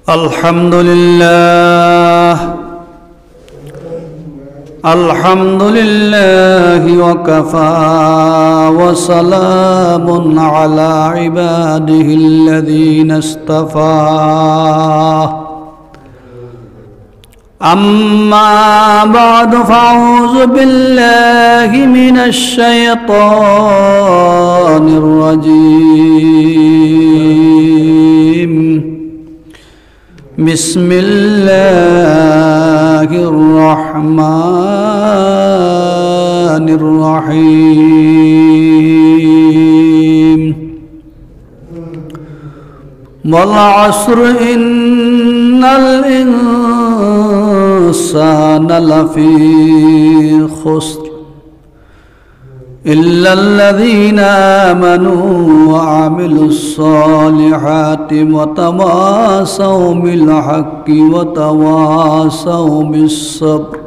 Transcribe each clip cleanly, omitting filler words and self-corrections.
الحمد لله وكفى وسلام على عباده الذين اصطفى أما بعد فأعوذ بالله من الشيطان الرجيم بسم الله الرحمن الرحيم والعصر إن الإنسان لفي خسر إلا الذين آمنوا وعملوا الصالحات وتواصوا بالحق وتواصوا بالصبر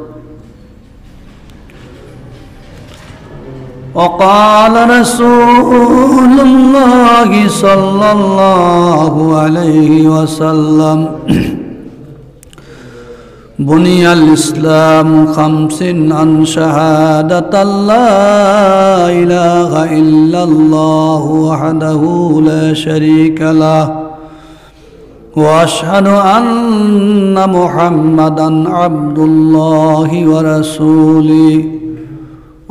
وقال رسول الله صلى الله عليه وسلم بني الإسلام خمس عن شهادة لا إله إلا الله وحده لا شريك له وأشهد أن محمدا عبد الله ورسوله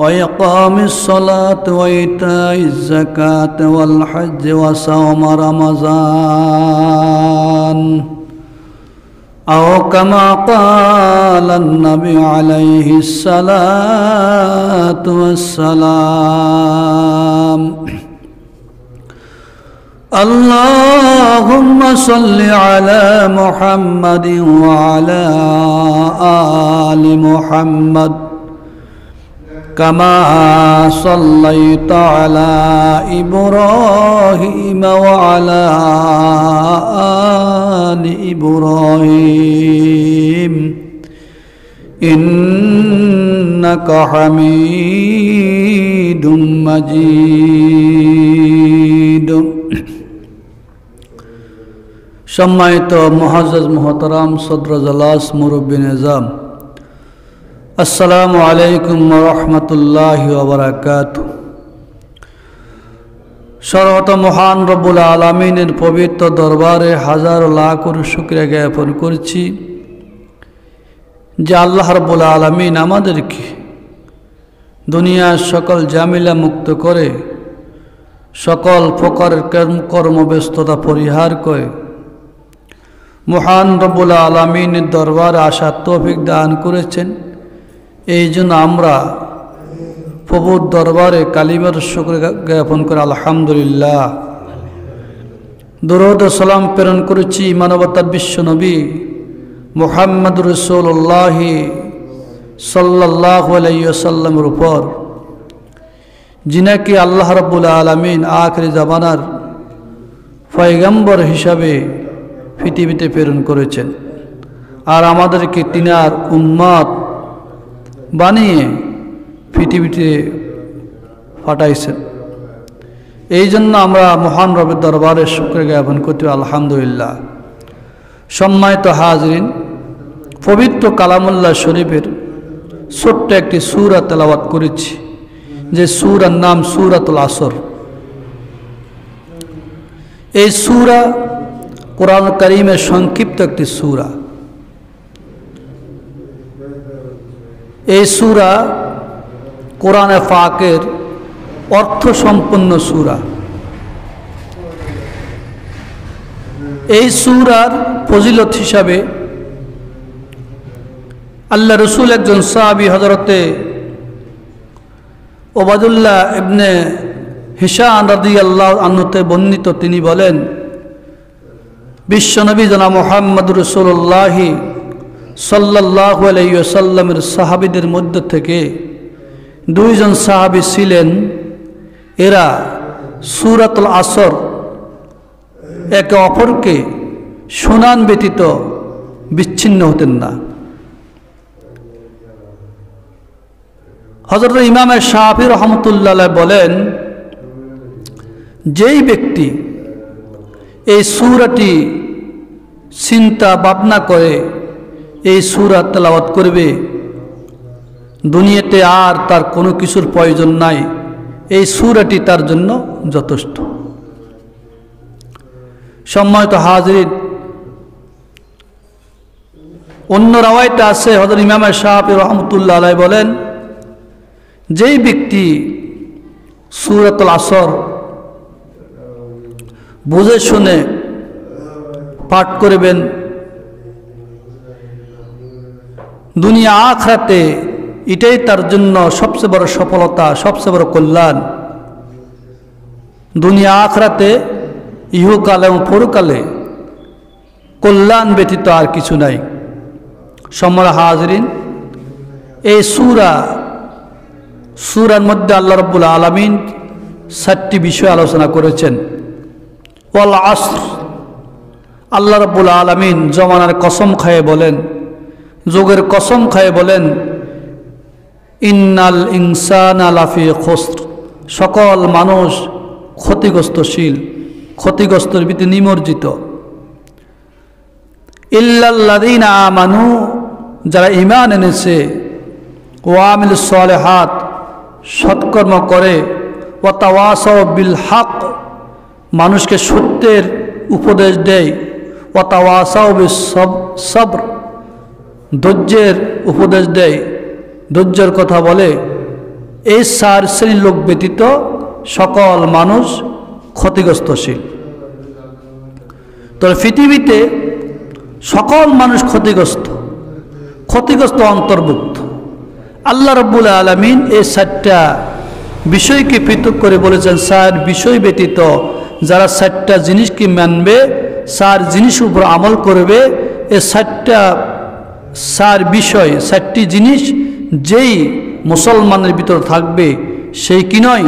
وإقام الصلاة وإيتاء الزكاة والحج وصوم رمضان أو كما قال النبي عليه الصلاة والسلام اللهم صل على محمد وعلى آل محمد كما صليت على إبراهيم وعلى آل إبراهيم إنك حميد مجيد সম্মানিত মুআজ্জাজ মুহতারাম সদর জলাস মুরব্বী নিজাম আসসালামু আলাইকুম ওয়া রাহমাতুল্লাহি ওয়া বারাকাতুহু। সর্বত মহান রব্বুল আলামিনের পবিত্র দরবারে হাজার লাখ শুকরিয়া জ্ঞাপন করছি যে আল্লাহ রব্বুল আলামিন আমাদেরকে দুনিয়ার সকল ঝামেলা মুক্ত করে সকল প্রকারের কর্মব্যস্ততা পরিহার করে মহান রব্বুল আলামিনের দরবারে আসার তৌফিক দান করেছেন। এই জন্য আমরা প্রভুর দরবারে কালিমার শুকরিয়া জ্ঞাপন করে আলহামদুলিল্লাহ। দরুদ ও সালাম প্রেরণ করেছি মানবতার বিশ্ব নবী মুহাম্মদুর রাসূলুল্লাহ সাল্লাল্লাহু আলাইহি ওয়াসাল্লামের উপর, যিনাকে আল্লাহ রাব্বুল আলামিন আখির জামানার পয়গম্বর হিসাবে পৃথিবীতে প্রেরণ করেছেন আর আমাদেরকে তিনার উম্মত বানিয়ে পৃথিবীতে পাঠাইছেন। এই জন্য আমরা মহান রবের দরবারে শুকরিয়া জ্ঞাপন করতে আলহামদুলিল্লাহ। সম্মানিত হাজরিন, পবিত্র কালামুল্লাহ শরীফের ছোট্ট একটি সূরা তেলাওয়াত করেছি, যে সূরার নাম সূরাতুল আসর। এই সূরা কোরআন কারীমের সংক্ষিপ্ত একটি সূরা। এই সূরা কোরআনে পাকের অর্থ সম্পন্ন সূরা। এই সূরার ফজিলত হিসাবে আল্লাহ রসুল একজন সাহাবী হযরতে ওবাদুল্লাহ ইবনে হিশাম রাদিয়াল্লাহু আনহুতে বর্ণিত, তিনি বলেন, বিশ্বনবী জনাব মুহাম্মদুর রাসূলুল্লাহ সাল্লাল্লাহু আলাইহি ওয়াসাল্লামের সাহাবীদের মধ্য থেকে দুইজন সাহাবী ছিলেন, এরা সূরাতুল আসর একে অপরকে শুনান ব্যতীত বিচ্ছিন্ন হতেন না। হযরত ইমাম শাফিঈ রাহমাতুল্লাহ আলাইহি বলেন, যেই ব্যক্তি এই সূরাটি চিন্তা ভাবনা করে এই সূরা তেলাওয়াত করবে, দুনিয়াতে আর তার কোনো কিছুর প্রয়োজন নাই, এই সূরাটি তার জন্য যথেষ্ট। সম্মানিত হাজিরিন, অন্য রাওয়ায়াতে আছে, হযরত ইমাম শাফিঈ রাহমাতুল্লাহ আলাইহি বলেন, যেই ব্যক্তি সূরাতুল আসর বুঝে শুনে পাঠ করবেন, দুনিয়া আখিরাতে এটাই তার জন্য সবচেয়ে বড় সফলতা, সবচেয়ে বড় কল্যাণ। দুনিয়া আখিরাতে ইহকালে এবং পরকালে কল্যাণ ব্যতীত আর কিছু নাই। সম্মানিত হাজিরিন, এই সূরার মধ্যে আল্লাহ রাব্বুল আলামিন 7টি বিষয় আলোচনা করেছেন। ওয়াল আসর, আল্লাহ রাব্বুল আলামিন জমানার কসম খায়ে বলেন, যুগের কসম খায়ে বলেন, ইন্নাল ইনসানা লাফি খুসর, সকল মানুষ ক্ষতিগ্রস্তশীল, ক্ষতিগ্রস্তের ভিতরে নিমজ্জিত। ইল্লাল্লাযীনা আমানু, যারা ঈমান এনেছে, ওয়া আমিলুস সালিহাত, সৎকর্ম করে, ওয়া তাওয়াসাউ বিল হক, মানুষকে সত্যের উপদেশ দেয়, ওয়া তাওয়াসাউ বিস সবর, ধৈর্যের উপদেশ দেয়, ধৈর্যের কথা বলে, এই 4 শ্রেণীর লোক ব্যতীত সকল মানুষ ক্ষতিগ্রস্তশীল। তবে পৃথিবীতে সকল মানুষ ক্ষতিগ্রস্ত অন্তর্ভুক্ত। আল্লাহ রাব্বুল আলামিন এই 4টা বিষয়কে পৃথক করে বলেছেন, 4 বিষয় ব্যতীত যারা 4টা জিনিসকে মানবে, 4 জিনিসের উপর আমল করবে, এই 4 বিষয়, 4টি জিনিস যেই মুসলমানের ভিতর থাকবে, সেই কি নয়,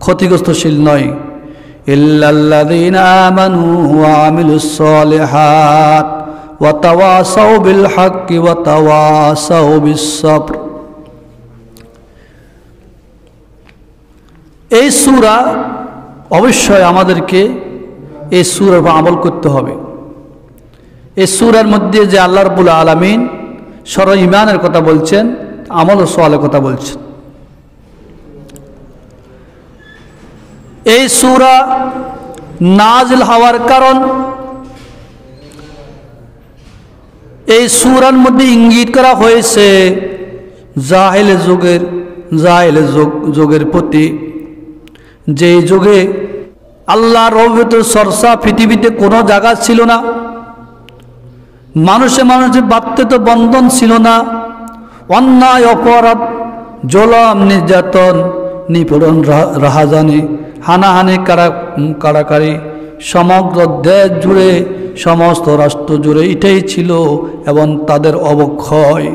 ক্ষতিগ্রস্তশীল নয়। ইল্লাল্লাযীনা আমানু ওয়া আমিলুস সালিহাত ওয়া তাওয়াসাউ বিল হাক্কি ওয়া তাওয়াসাউ বিস সবর। এই সূরা অবশ্যই আমাদেরকে এই সূরার উপর আমল করতে হবে। এই সূরার মধ্যে যে আল্লাহ রাব্বুল আলামিন সরল ঈমানের কথা বলছেন, আমল ও সওয়ালের কথা বলছেন। এই সূরা নাজিল হওয়ার কারণ, এই সূরার মধ্যে ইঙ্গিত করা হয়েছে জাহেল যুগের প্রতি, যে যুগে আল্লাহর রহমতের চর্চা পৃথিবীতে কোনো জায়গা ছিল না, মানুষে বাধ্যত বন্ধন ছিল না, অন্যায় অপরাধ, জুলুম নির্যাতন, নিপীড়ন, রাহাজানি, হানাহানি, কারাকারি সমগ্র দেশ জুড়ে, সমস্ত রাষ্ট্র জুড়ে এটাই ছিল, এবং তাদের অবক্ষয়।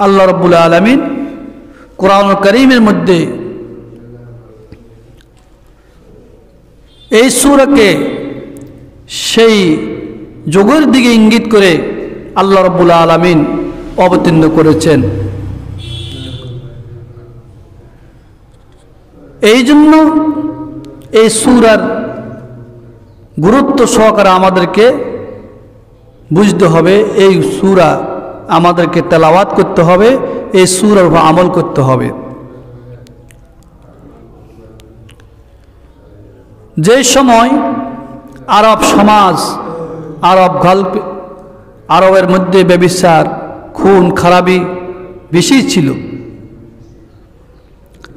আল্লাহ রাব্বুল আলামিন কোরআনুল কারীমের মধ্যে এই সূরাকে সেই যুগের দিকে ইঙ্গিত করে আল্লাহ রাব্বুল আলামিন অবতীর্ণ করেছেন। এই জন্য এই সূরার গুরুত্ব সহকারে আমাদেরকে বুঝতে হবে, এই সূরা আমাদেরকে তেলাওয়াত করতে হবে, এই সূরার উপর আমল করতে হবে। যে সময় আরব সমাজ, আরবের মধ্যে ব্যভিচার, খুন খারাপি বেশি ছিল,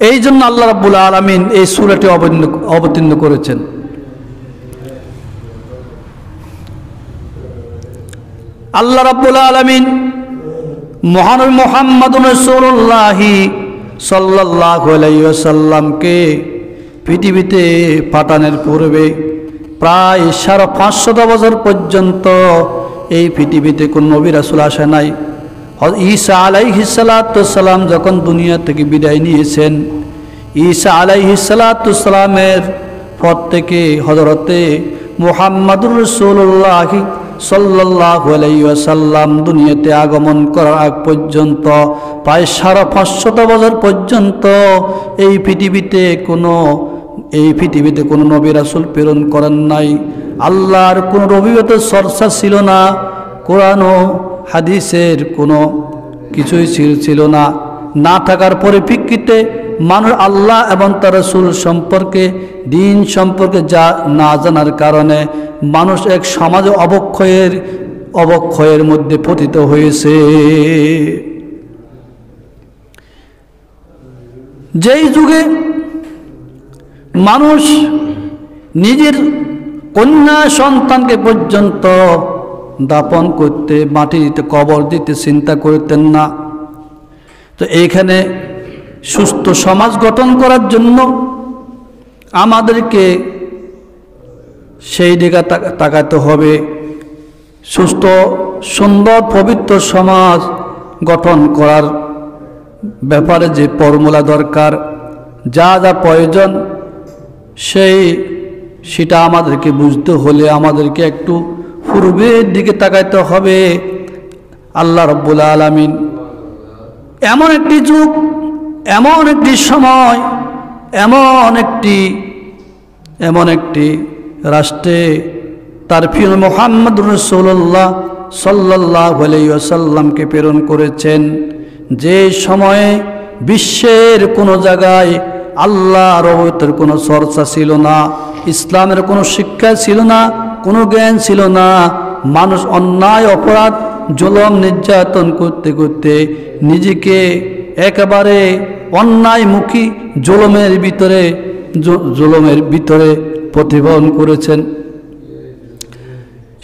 এই জন্য আল্লাহ রাব্বুল আলামিন এই সূরাটি অবতীর্ণ করেছেন। আল্লাহ রাব্বুল আলামিন মহানবী মুহাম্মদুর রাসূলুল্লাহ সাল্লাল্লাহু আলাইহি ওয়াসাল্লামকে পৃথিবীতে পাঠানোর পূর্বে প্রায় 550 বছর পর্যন্ত এই পৃথিবীতে কোন নবী রাসূল আসে নাই। ঈসা আলাইহিস সালাতু সালাম যখন দুনিয়া থেকে বিদায় নিয়েছেন, ঈসা আলাইহিস সালাতু সালামের পর থেকে হযরতে মুহাম্মদুর রাসূলুল্লাহ সাল্লাল্লাহু আলাইহি ওয়াসাল্লাম দুনিয়াতে আগমন করার আগ পর্যন্ত প্রায় 550 বছর পর্যন্ত এই পৃথিবীতে কোনো নবী রাসূল প্রেরণ করেন নাই। আল্লাহর কোনো রবিয়তের চর্চা ছিল না, কোরআন ও হাদিসের কোনো কিছুই ছিল না। না থাকার পরিপ্রেক্ষিতে মানুষ আল্লাহ এবং তার রাসূল সম্পর্কে, দিন সম্পর্কে যা না জানার কারণে মানুষ এক সমাজে অবক্ষয়ের মধ্যে পতিত হয়েছে। যেই যুগে মানুষ নিজের কন্যা সন্তানকে পর্যন্ত দাপন করতে, মাটিতে কবর দিতে চিন্তা করতেন না, তো এইখানে সুস্থ সমাজ গঠন করার জন্য আমাদেরকে সেই দিকে তাকাতে হবে। সুস্থ, সুন্দর, পবিত্র সমাজ গঠন করার ব্যাপারে যে ফর্মুলা দরকার, যা যা প্রয়োজন, সেটা আমাদেরকে বুঝতে হলে আমাদেরকে একটু পূর্বের দিকে তাকাইতে হবে। আল্লাহ রাব্বুল আলামিন এমন একটি যুগ, এমন একটি সময়, এমন একটি রাষ্ট্রে তার প্রিয় মুহাম্মদ রাসূলুল্লাহ সাল্লাল্লাহু আলাইহি ওয়াসাল্লামকে প্রেরণ করেছেন, যে সময়ে বিশ্বের কোনো জায়গায় আল্লাহর রহমতের কোনো চর্চা ছিল না, ইসলামের কোনো শিক্ষা ছিল না, কোনো জ্ঞান ছিল না। মানুষ অন্যায়, অপরাধ, জুলুম, নির্যাতন করতে করতে নিজেকে একেবারে অন্যায়মুখী জুলুমের ভিতরে প্রতিফলন করেছেন।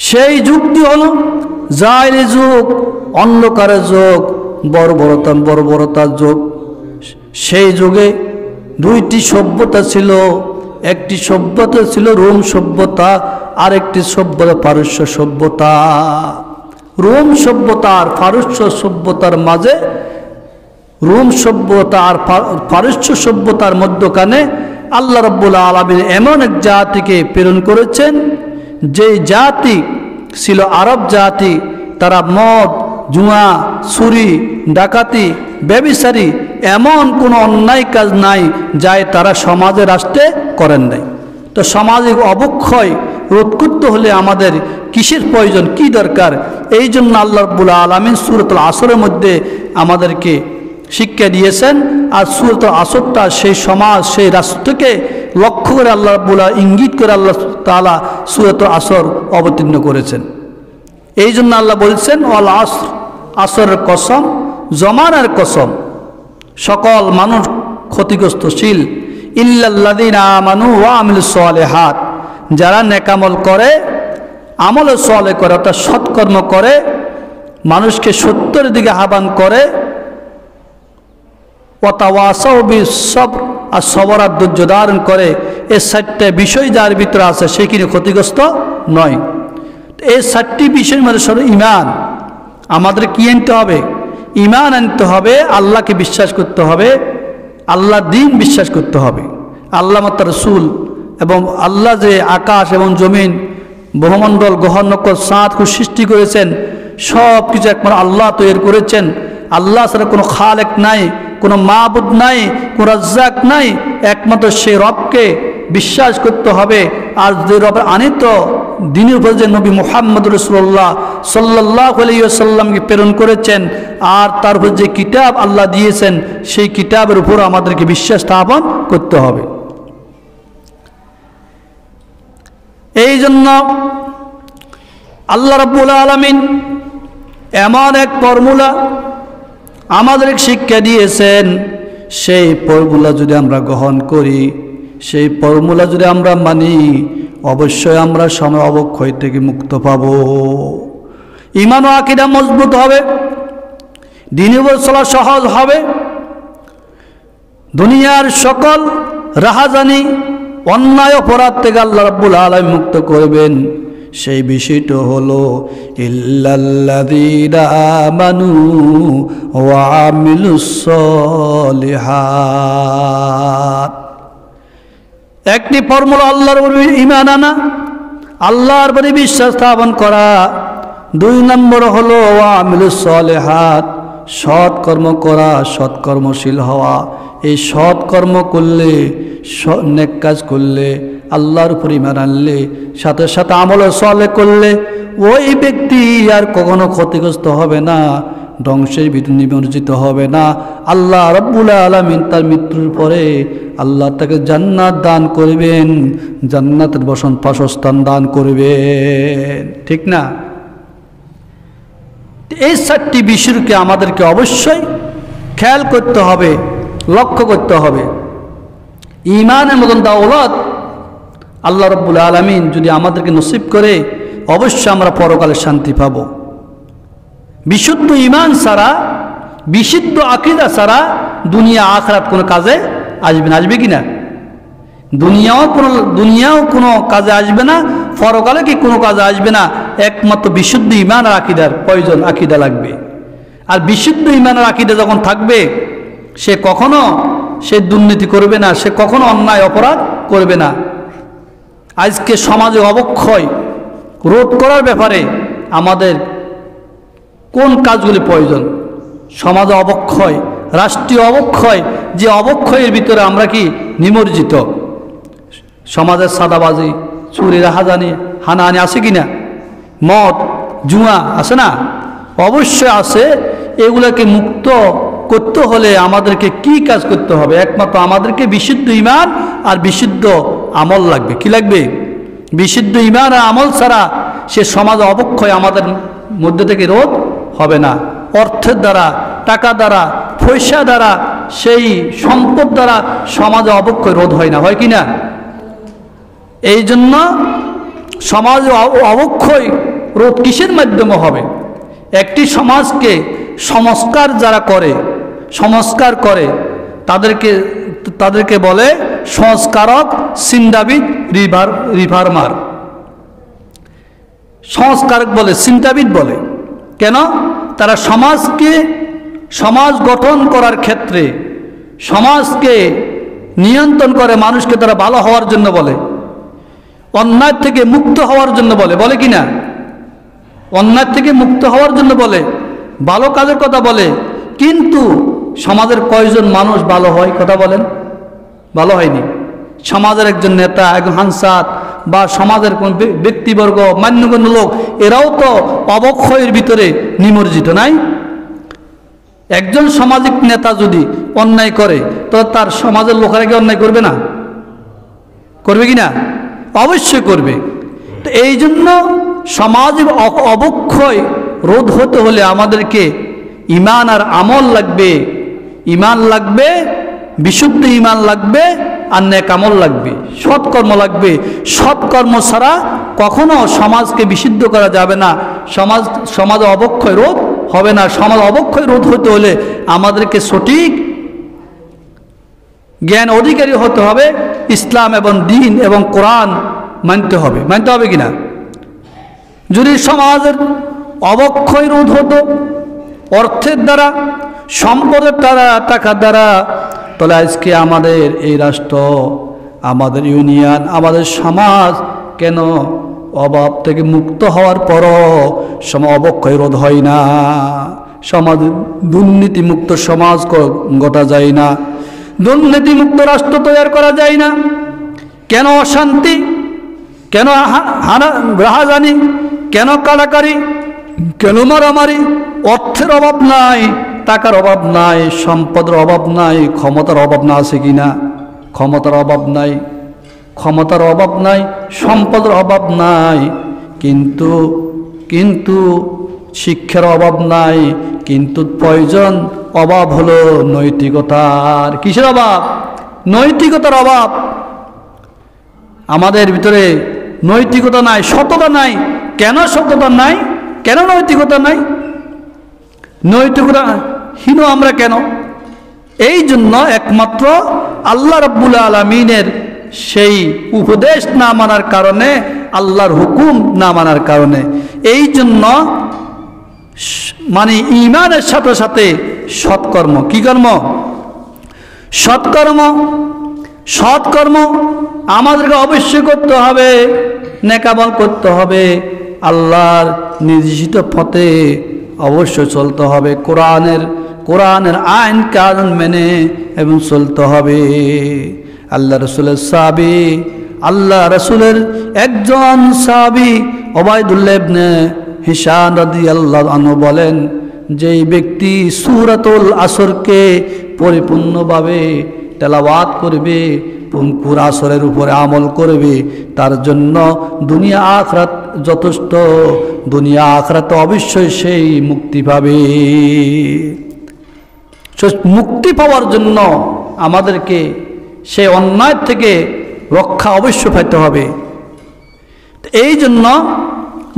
সেই যুগটি হলো জাহেলি যুগ, অন্ধকারের যুগ, বর্বরতার যুগ। সেই যুগে দুইটি সভ্যতা ছিল। একটি সভ্যতা ছিল রোম সভ্যতা, আর একটি সভ্যতা পারস্য সভ্যতা। রোম সভ্যতা আর পারস্য সভ্যতার মাঝে, রোম সভ্যতা আর পারস্য সভ্যতার মধ্যখানে আল্লাহ রাব্বুল আলামিন এমন এক জাতিকে প্রেরণ করেছেন, যে জাতি ছিল আরব জাতি। তারা মদ, জুয়া, চুরি, ডাকাতি, ব্যভিচারী, এমন কোনো অন্যায় কাজ নাই যাই তারা সমাজে, রাষ্ট্রে করেন নাই। তো সামাজিক অবক্ষয় রোধ করতে হলে আমাদের কিসের প্রয়োজন, কি দরকার? এই জন্য আল্লাহ রাব্বুল আলামিন সূরাতুল আসরের মধ্যে আমাদেরকে শিক্ষা দিয়েছেন। আর সূরাতুল আসরটা সেই সমাজ, সেই রাষ্ট্রকে লক্ষ্য করে আল্লাহ রাব্বুল আলামিন ইঙ্গিত করে আল্লাহ তাআলা সূরাতুল আসর অবতীর্ণ করেছেন। এই জন্য আল্লাহ বলছেন, ওয়াল আসর, আসরের কসম, জমানার কসম, সকল মানুষ ক্ষতিগ্রস্তশীল, ইল্লাল্লাযীনা আমানু ওয়া আমিলুস সালিহাত, যারা নেকামল করে, আমল সালেহ করে, অর্থাৎ সৎকর্ম করে, মানুষকে সত্যের দিকে আহ্বান করে, ওয়াতাওয়াসাউ বিস-সবর, আর সবর আর ধৈর্য ধারণ করে। এই 4টা বিষয় যার ভিতরে আছে সে কিন্তু ক্ষতিগ্রস্ত নয়। এই 4টি বিষয়ের মধ্যে সব ঈমান। আমাদের কি আনতে হবে? ঈমান আনতে হবে, আল্লাহকে বিশ্বাস করতে হবে, আল্লাহর দ্বীন বিশ্বাস করতে হবে। আল্লাহ তার রাসূল এবং আল্লাহ যে আকাশ এবং জমিন, বহুমণ্ডল, গ্রহ নক্ষত্র, চাঁদ সৃষ্টি করেছেন, সব কিছু একমাত্র আল্লাহ তৈরি করেছেন। আল্লাহ ছাড়া কোনো খালেক নাই, কোনো মাবুদ নাই, কোনো রাজ্জাক নাই, একমাত্র সেই রবকে বিশ্বাস করতে হবে। আর যে রবের আনিত দিনের উপর যে নবী মুহাম্মদ রাসূলুল্লাহ সাল্লাল্লাহু আলাইহি ওয়াসাল্লামকে প্রেরণ করেছেন, আর তার উপর যে কিতাব আল্লাহ দিয়েছেন, সেই কিতাবের উপর আমাদেরকে বিশ্বাস স্থাপন করতে হবে। এই জন্য আল্লাহ রাব্বুল আলামিন এমন এক ফর্মুলা আমাদেরকে শিক্ষা দিয়েছেন, সেই ফর্মুলা যদি আমরা গ্রহণ করি, সেই ফর্মুলা যদি আমরা মানি, অবশ্যই আমরা সময় অবক্ষয় থেকে মুক্ত পাব। ঈমান ও আকীদা মজবুত হবে, দ্বীনের উপর চলা সহজ হবে, দুনিয়ার সকল রাহাজানি, অন্যায়, অপরাধ থেকে আল্লাহ রাব্বুল আলামিন মুক্ত করবেন। সেই বিষয়টা হলো ইল্লাল্লাযীনা আমানু ওয়া আমিলুস সালিহাত। একটি ফর্মুলা আল্লাহর উপর ঈমান আনা, আল্লাহর উপর বিশ্বাস স্থাপন করা। 2 নম্বর হলো ওয়া আমিলুস সালিহাত, সৎকর্ম করা, সৎকর্মশীল হওয়া। এই সৎকর্ম করলে, নেক কাজ করলে, আল্লাহর উপর ঈমান আনলে, সাথে সাথে আমল সালেহ করলে ওই ব্যক্তি আর কখনো ক্ষতিগ্রস্ত হবে না, ধ্বংসের ভিতরে নিমজ্জিত হবে না। আল্লাহ রাব্বুল আলামিন তার মৃত্যুর পরে আল্লাহ তাকে জান্নাত দান করবেন, জান্নাতের বাসস্থান দান করবেন, ঠিক না? এই 4টি বিষয়কে আমাদেরকে অবশ্যই খেয়াল করতে হবে, লক্ষ্য করতে হবে। ঈমানের মতন দাওলাত আল্লাহ রাব্বুল আলামিন যদি আমাদেরকে নসিব করে, অবশ্যই আমরা পরকালে শান্তি পাব। বিশুদ্ধ ঈমান ছাড়া, বিশুদ্ধ আকীদা ছাড়া দুনিয়া আখিরাত কোনো কাজে আসবে না। আসবে কি না? দুনিয়াও কোনো কাজে আসবে না, পরকালে কি কোনো কাজে আসবে না। একমাত্র বিশুদ্ধ ঈমান আর আকীদার প্রয়োজন, আকীদা লাগবে। আর বিশুদ্ধ ঈমান আর আকীদা যখন থাকবে, সে কখনো দুর্নীতি করবে না, সে কখনো অন্যায় অপরাধ করবে না। আজকে সমাজে অবক্ষয় রোধ করার ব্যাপারে আমাদের কোন কাজগুলি প্রয়োজন? সমাজে অবক্ষয়, রাষ্ট্রীয় অবক্ষয়, যে অবক্ষয়ের ভিতরে আমরা কি নিমজ্জিত। সমাজের সাদাবাজি, চুরি, রাহাজানি, হানাহানি আছে কি না? মদ, জুয়া আছে না? অবশ্যই আছে। এগুলোকে মুক্ত করতে হলে আমাদেরকে কি কাজ করতে হবে? একমাত্র আমাদেরকে বিশুদ্ধ ঈমান আর বিশুদ্ধ আমল লাগবে। কি লাগবে? বিশুদ্ধ ঈমান আর আমল ছাড়া সে সমাজ অবক্ষয় আমাদের মধ্যে থেকে রোধ হবে না। অর্থের দ্বারা, টাকা দ্বারা, পয়সা দ্বারা, সেই সম্পদ দ্বারা সমাজে অবক্ষয় রোধ হয় না, হয় কি না? এই জন্য সমাজে অবক্ষয় রোধ কিসের মাধ্যমে হবে? একটি সমাজকে সংস্কার যারা করে, সংস্কার করে তাদেরকে বলে সংস্কারক, চিন্তাবিদ, রিফার্মার। সংস্কারক বলে, চিন্তাবিদ বলে। কেন? তারা সমাজ গঠন করার ক্ষেত্রে, সমাজকে নিয়ন্ত্রণ করে, মানুষকে তারা ভালো হওয়ার জন্য বলে, অন্যায় থেকে মুক্ত হওয়ার জন্য বলে। বলে কি না? অন্যায় থেকে মুক্ত হওয়ার জন্য বলে, ভালো কাজের কথা বলে। কিন্তু সমাজের কয়জন মানুষ ভালো হয়? কথা বলেন, ভালো হয়নি। সমাজের একজন নেতা, একজন হানসাত বা সমাজের কোন ব্যক্তিবর্গ, মান্যগণ্য লোক, এরাও তো অবক্ষয়ের ভিতরে নিমজ্জিত, নাই? একজন সামাজিক নেতা যদি অন্যায় করে, তো তার সমাজের লোকেরা কি অন্যায় করবে না? করবে কি না? অবশ্যই করবে। তো এই জন্য সমাজের অবক্ষয় রোধ হতে হলে আমাদেরকে ঈমান আর আমল লাগবে। ঈমান লাগবে, বিশুদ্ধ ঈমান লাগবে, আর নেক আমল লাগবে, সৎকর্ম লাগবে। সৎকর্ম ছাড়া কখনো সমাজকে বিশুদ্ধ করা যাবে না, সমাজে অবক্ষয় রোধ হবে না। সমাজ অবক্ষয় রোধ হতে হলে আমাদেরকে সঠিক জ্ঞান অধিকারী হতে হবে, ইসলাম এবং দ্বীন এবং কোরআন মানতে হবে। মানতে হবে কিনা? যদি সমাজের অবক্ষয় রোধ হতো অর্থের দ্বারা, সম্পদের দ্বারা, টাকার দ্বারা, তাহলে আজকে আমাদের এই রাষ্ট্র, আমাদের ইউনিয়ন, আমাদের সমাজ কেন অভাব থেকে মুক্ত হওয়ার পরও অবক্ষয় রোধ হয় না? সমাজ দুর্নীতিমুক্ত সমাজ গঠা যায় না, দুর্নীতিমুক্ত রাষ্ট্র তৈরি করা যায় না। কেন অশান্তি, কেন রাহাজানি, কেন কাড়াকাড়ি, কেন মারামারি? অর্থের অভাব নাই, টাকার অভাব নাই, সম্পদের অভাব নাই, ক্ষমতার অভাব না আছে কি না? ক্ষমতার অভাব নাই, ক্ষমতার অভাব নাই, সম্পদের অভাব নাই, কিন্তু শিক্ষার অভাব নাই। কিন্তু প্রয়োজন, অভাব হলো নৈতিকতার। কিসের অভাব? নৈতিকতার অভাব। আমাদের ভিতরে নৈতিকতা নাই, সততা নাই। কেন সততা নাই? কেন নৈতিকতা নাই? নৈতিকতা হীন আমরা কেন? এই জন্য একমাত্র আল্লাহ রাব্বুল আলামিনের সেই উপদেশ না মানার কারণে, আল্লাহর হুকুম না মানার কারণে। এই জন্য মানে ঈমানের সাথে সাথে সৎকর্ম। কি কর্ম? সৎকর্ম। সৎকর্ম আমাদেরকে অবশ্যই করতে হবে, নেক আমল করতে হবে, আল্লাহর নির্দেশিত পথে অবশ্যই চলতে হবে কোরআনের আইন কানুন মেনে এবং চলতে হবে। আল্লাহ রসুলের সাহাবী, আল্লাহ রসুলের একজন সাহাবী উবাইদুল্লাহ ইবনে হিশাম রাদিয়াল্লাহু আনহু বলেন, যেই ব্যক্তি সূরাতুল আসরকে পরিপূর্ণভাবে তেলাওয়াত করবে, পুরো আসরের উপরে আমল করবে, তার জন্য দুনিয়া আখিরাত যথেষ্ট। দুনিয়া আখিরাত অবশ্যই সেই মুক্তি পাবে। মুক্তি পাওয়ার জন্য আমাদেরকে সেই অন্যায় থেকে রক্ষা অবশ্য পাইতে হবে। এই জন্য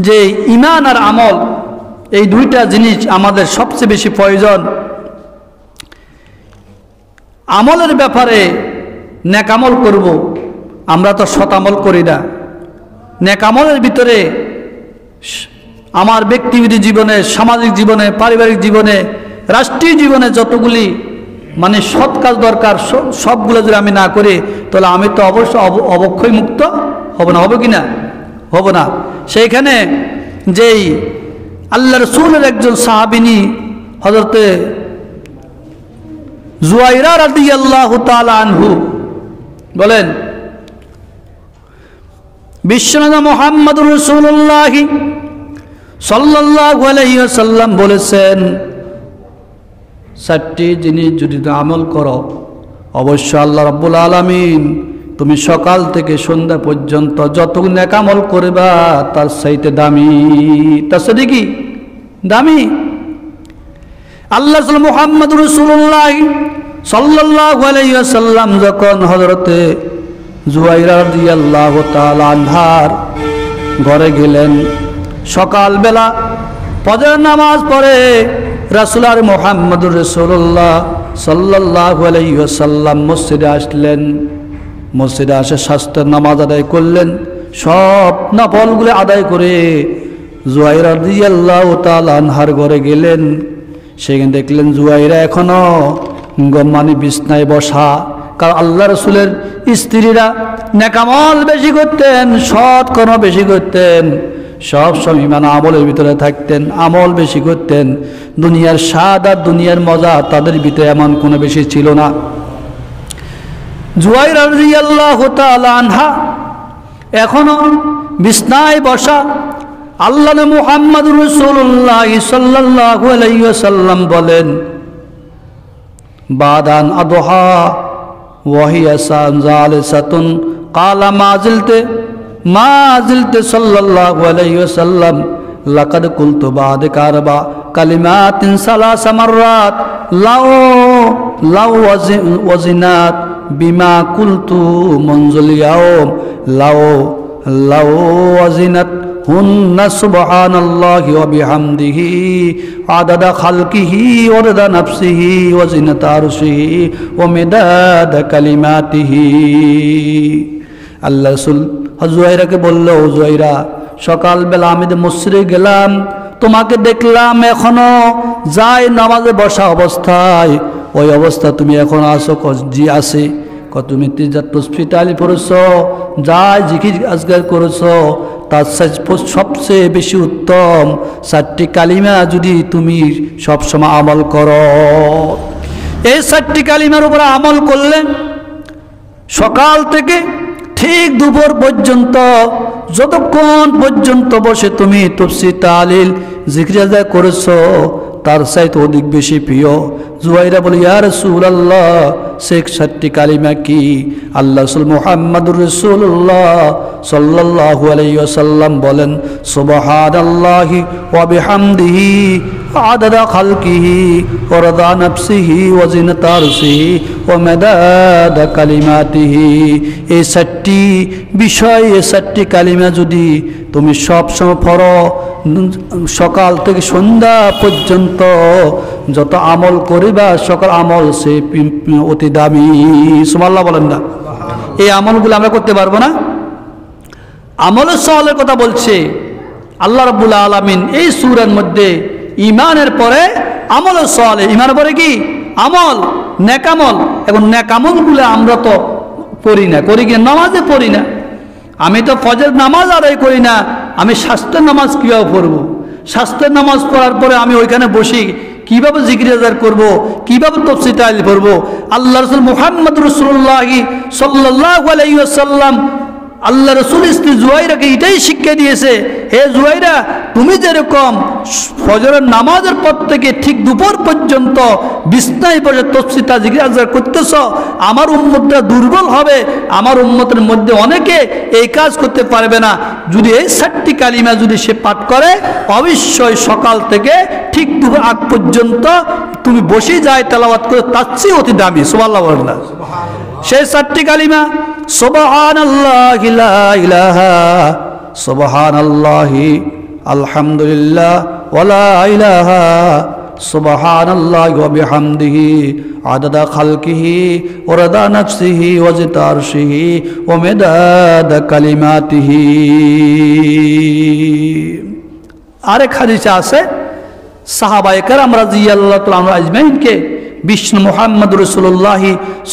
যে ঈমান আর আমল, এই দুইটা জিনিস আমাদের সবচেয়ে বেশি প্রয়োজন। আমলের ব্যাপারে নেক আমল করব, আমরা তো সৎ আমল করি না। নেক আমলের ভিতরে আমার ব্যক্তিগত জীবনে, সামাজিক জীবনে, পারিবারিক জীবনে, রাষ্ট্রীয় জীবনে যতগুলি মানে সৎ কাজ দরকার, সবগুলো যদি আমি না করি তাহলে আমি তো অবশ্যই অবক্ষয় মুক্ত হব না। হবে কি না? হব না। সেইখানে যেই আল্লাহ রাসূলের একজন সাহাবিনী হযরতে জুয়াইরা রাদিয়াল্লাহু তাআলা আনহু বলেন, বিশ্বনবী মুহাম্মদুর রাসূলুল্লাহ সাল্লাল্লাহু আলাইহি ওয়াসাল্লাম বলেছেন, 4টি জিনিস যদি আমল করো অবশ্যই আল্লাহ রাব্বুল আলামিন তুমি সকাল থেকে সন্ধ্যা পর্যন্ত যত নেক আমল করবা তার চাইতে দামি, তার সাথে কি দামি। আল্লাহ মুহাম্মদুর রাসূলুল্লাহ সাল্লাল্লাহু আলাইহি ওয়াসাল্লাম যখন হযরতে জুয়াইরা রাদিয়াল্লাহু তাআলা আনহার ঘরে গেলেন, সকালবেলা ফজর নামাজ পড়ে রাসূলুল্লাহ মুহাম্মদুর রাসূলুল্লাহ সাল্লাল্লাহু আলাইহি ওয়াসাল্লাম মসজিদে আসলেন। মসজিদে আসে শাস্ত্রের নামাজ আদায় করলেন, সব নফলগুলো আদায় করে জুয়াইরা রাদিয়াল্লাহু তাআলা আনহার ঘরে গেলেন। সেখানে দেখলেন জুয়াইরা এখনো মানে বিছনায় বসা। কারণ আল্লাহ রসুলের স্ত্রীরা নেক আমল বেশি করতেন, সৎ কর্ম বেশি করতেন, সব সময় ঈমান আমলের ভিতরে থাকতেন, আমল বেশি করতেন। দুনিয়ার স্বাদ আর দুনিয়ার মজা তাদের ভিতরে এমন কোনো বেশি ছিল না। জুয়াইরা রাদিয়াল্লাহু তাআলা আনহা এখনো বিছনায় বসা। আল্লাহ মুহাম্মদুর রাসূলুল্লাহ সাল্লাল্লাহু আলাইহি ওয়াসাল্লাম বলেন, বাদান আদহা ওয়াহিয়া জালিসাতুন ক্বালা মা জিলতে সাল্লাল্লাহু আলাইহি ওয়াসাল্লাম লাকাদ কুলতু বা'দা আরবা কালিমাতিন সালাসা মাররাত লাউ ওয়াজিনাত বিমা কুলতু মুনজুল ইয়াউম লাউ ওয়াজিনাত হুন্না সুবহানাল্লাহি ওয়া বিহামদিহি আদাদা খালকিহি ওয়া রিদা নাফসিহি ওয়া জিনাতা আরশিহি ওয়া মিদাদা কালিমাতিহি। আল্লাহ রাসূল জুয়াইরাকে বলল, জুয়াইরা সকালবেলা আমি মসজিদে গেলাম, তোমাকে দেখলাম এখনো যাই নামাজে বসা অবস্থায়, ওই অবস্থা তুমি এখন আসো? জি আছে। তুমি তসবিহ তাহলিল পড়েছ, যাই জিকির আজগার করেছ, তার সবচেয়ে বেশি উত্তম 4টি কালিমা যদি তুমি সবসময় আমল করো। এই 4টি কালিমার উপরে আমল করলে সকাল থেকে ঠিক দুপুর পর্যন্ত যতক্ষণ পর্যন্ত বসে তুমি তসবিহ তাহলিল জিকির আজগার করেছ তার চাইতে অধিক বেশি প্রিয়। জুয়াইরা বলে, ইয়া রাসূলুল্লাহ, সেই 4টি কালিমা কি? আল্লাহ রাসূল মুহাম্মদুর রাসূলুল্লাহ সাল্লাল্লাহু আলাইহি ওয়াসাল্লাম বলেন, সুবহানাল্লাহি ওয়া বিহামদিহি আদাদা খালকিহি ওয়া রিদা নাফসিহি ওয়া জিনাতা আরশিহি ওয়া মিদাদা কালিমাতিহি। এই 4টি বিষয়, এই 4টি কালিমা যদি তুমি সবসময় পড়ো, সকাল থেকে সন্ধ্যা পর্যন্ত যত আমল করিবা সকল আমল সে অতি দামি। সুবহানাল্লাহ বলেন না? এই আমলগুলো আমরা করতে পারবো না? আমলের সওয়ালের কথা বলছে আল্লাহ রাব্বুল আলামিন এই সূরার মধ্যে। ঈমানের পরে আমলের সওয়ালে, ঈমানের পরে কি? আমল, নেক আমল। এখন নেক আমলগুলো আমরা তো করি না, করি কি? নামাজে পড়ি না। আমি তো ফজর নামাজ আদায় করি না, আমি স্বাস্থ্যের নামাজ কীভাবে পড়ব? স্বাস্থ্যের নামাজ পড়ার পরে আমি ওইখানে বসি কিভাবে জিকির আজকার করব, কিভাবে তাফসীর তাহলিল পড়ব। আল্লাহ রাসূল মুহাম্মদ রাসূলুল্লাহ সাল্লাল্লাহু আলাইহি ওয়াসাল্লাম আল্লাহ রাসূল স্ত্রী জুয়াইরাকে এটাই শিক্ষা দিয়েছে, হে জুয়াইরা, তুমি যেরকম ফজরের নামাজের পর থেকে ঠিক দুপুর পর্যন্ত বিছনায় বসে তাফসীর জিকির আজকার করতেছ, আমার উম্মতটা দুর্বল হবে, আমার উম্মতের মধ্যে অনেকে এই কাজ করতে পারবে না। যদি এই 7টি কালিমা যদি সে পাঠ করে, অবশ্যই সকাল থেকে ঠিক দুপুর আগ পর্যন্ত তুমি বসে যায় তেলাওয়াত করে, তার চেয়ে অতি দামি। সুবহানাল্লাহ বলেন না? সেই 7টি কালিমা সুবহানাল্লাহি লা ইলাহা, সুবহানাল্লাহি আলহামদুলিল্লাহ ওয়া লা ইলাহা, সুবহানাল্লাহি ওয়া বিহামদিহি আদাদা খালকিহি ওয়া রাদা নাফসিহি ওয়া জিতা আরশিহি ওয়া মিদাদা কালিমাতিহি। আরেক হাদিসে আছে সাহাবায়ে কেরাম রাদিয়াল্লাহু তাআলা আনহুম আজমাইনকে বিষ্ণু মুহাম্মদ রাসূলুল্লাহ